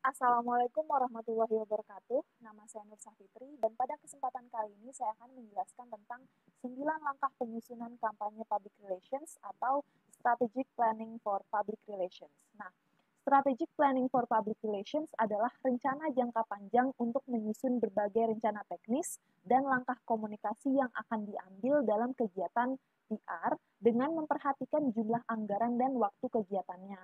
Assalamualaikum warahmatullahi wabarakatuh. Nama saya Nur Safitri dan pada kesempatan kali ini saya akan menjelaskan tentang 9 langkah penyusunan kampanye public relations atau strategic planning for public relations. Nah, strategic planning for public relations adalah rencana jangka panjang untuk menyusun berbagai rencana teknis dan langkah komunikasi yang akan diambil dalam kegiatan PR dengan memperhatikan jumlah anggaran dan waktu kegiatannya.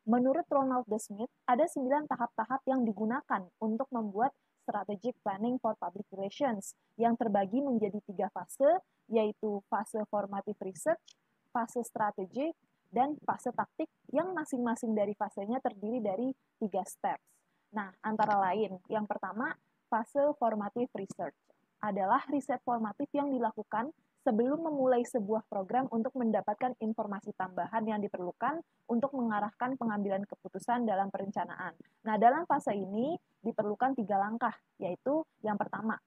Menurut Ronald D. Smith, ada 9 tahap-tahap yang digunakan untuk membuat strategic planning for public relations yang terbagi menjadi 3 fase, yaitu fase formative research, fase strategik, dan fase taktik yang masing-masing dari fasenya terdiri dari 3 steps. Nah, antara lain, yang pertama, fase formative research adalah riset formatif yang dilakukan sebelum memulai sebuah program untuk mendapatkan informasi tambahan yang diperlukan untuk mengarahkan pengambilan keputusan dalam perencanaan. Nah, dalam fase ini diperlukan 3 langkah, yaitu yang pertama,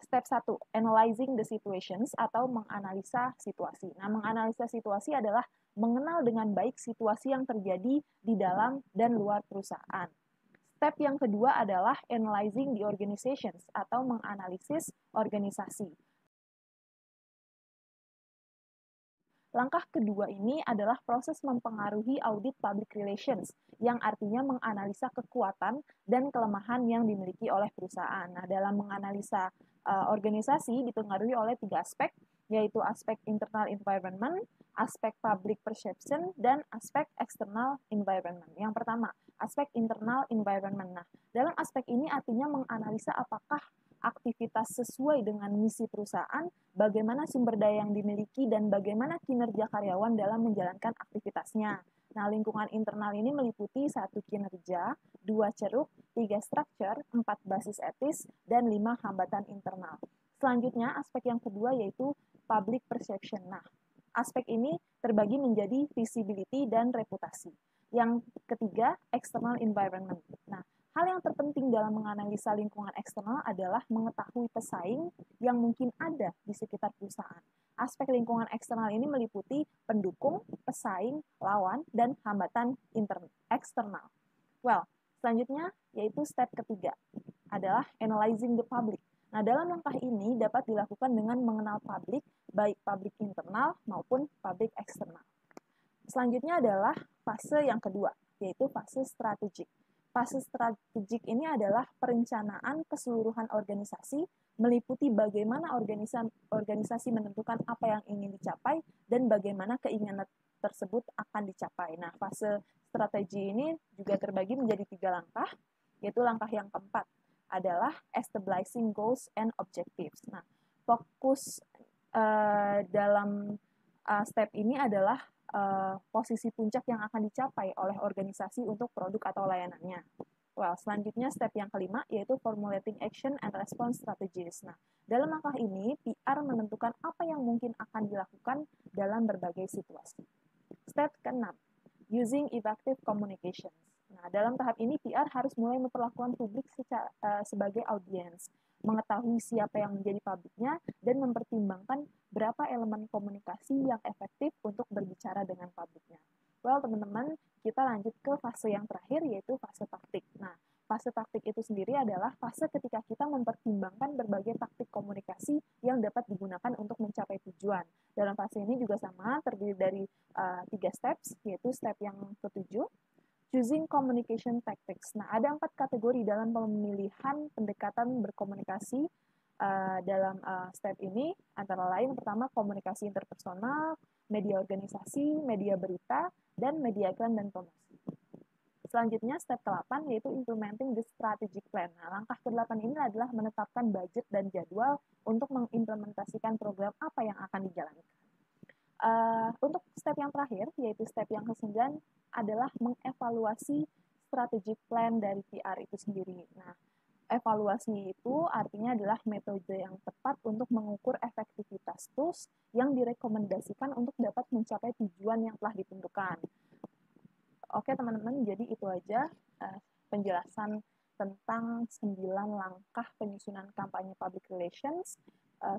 step 1, analyzing the situations atau menganalisa situasi. Nah, menganalisa situasi adalah mengenal dengan baik situasi yang terjadi di dalam dan luar perusahaan. Step yang kedua adalah analyzing the organizations atau menganalisis organisasi. Langkah kedua ini adalah proses mempengaruhi audit public relations, yang artinya menganalisa kekuatan dan kelemahan yang dimiliki oleh perusahaan. Nah, dalam menganalisa organisasi dipengaruhi oleh 3 aspek, yaitu aspek internal environment, aspek public perception, dan aspek external environment. Yang pertama, aspek internal environment. Nah, dalam aspek ini artinya menganalisa apakah aktivitas sesuai dengan misi perusahaan, bagaimana sumber daya yang dimiliki, dan bagaimana kinerja karyawan dalam menjalankan aktivitasnya. Nah, lingkungan internal ini meliputi 1 kinerja, 2 ceruk, 3 structure, 4 basis etis, dan 5 hambatan internal. Selanjutnya, aspek yang kedua yaitu public perception. Nah, aspek ini terbagi menjadi visibility dan reputasi. Yang ketiga, external environment. Nah, hal yang terpenting dalam menganalisa lingkungan eksternal adalah mengetahui pesaing yang mungkin ada di sekitar perusahaan. Aspek lingkungan eksternal ini meliputi pendukung, pesaing, lawan, dan hambatan eksternal. Well, selanjutnya yaitu step ketiga adalah analyzing the public. Nah, dalam langkah ini dapat dilakukan dengan mengenal publik, baik publik internal maupun publik eksternal. Selanjutnya adalah fase yang kedua, yaitu fase strategik. Fase strategik ini adalah perencanaan keseluruhan organisasi, meliputi bagaimana organisasi menentukan apa yang ingin dicapai dan bagaimana keinginan tersebut akan dicapai. Nah, fase strategi ini juga terbagi menjadi 3 langkah, yaitu langkah yang keempat adalah establishing goals and objectives. Nah, fokus dalam step ini adalah posisi puncak yang akan dicapai oleh organisasi untuk produk atau layanannya. Well, selanjutnya step yang kelima yaitu formulating action and response strategies. Nah, dalam langkah ini PR menentukan apa yang mungkin akan dilakukan dalam berbagai situasi. Step keenam, using effective communications. Nah, dalam tahap ini PR harus mulai memperlakukan publik sebagai audiens, mengetahui siapa yang menjadi publiknya, dan mempertimbangkan berapa elemen komunikasi yang efektif untuk berbicara dengan publiknya. Well, teman-teman, kita lanjut ke fase yang terakhir, yaitu fase taktik. Nah, fase taktik itu sendiri adalah fase ketika kita mempertimbangkan berbagai taktik komunikasi yang dapat digunakan untuk mencapai tujuan. Dalam fase ini juga sama, terdiri dari 3 steps, yaitu step yang ketujuh, choosing communication tactics. Nah, ada 4 kategori dalam pemilihan pendekatan berkomunikasi dalam step ini, antara lain pertama komunikasi interpersonal, media organisasi, media berita, dan media iklan dan promosi. Selanjutnya, step ke-8 yaitu implementing the strategic plan. Nah, langkah ke-8 ini adalah menetapkan budget dan jadwal untuk mengimplementasikan program apa yang akan dijalankan. Untuk step yang terakhir, yaitu step yang ke-9, adalah mengevaluasi strategic plan dari PR itu sendiri. Nah, evaluasi itu artinya adalah metode yang tepat untuk mengukur efektivitas tools yang direkomendasikan untuk dapat mencapai tujuan yang telah ditentukan. Oke teman-teman, jadi itu aja penjelasan tentang 9 langkah penyusunan kampanye public relations.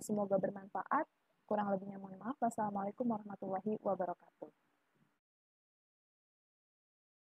Semoga bermanfaat. Kurang lebihnya mohon maaf. Wassalamualaikum warahmatullahi wabarakatuh.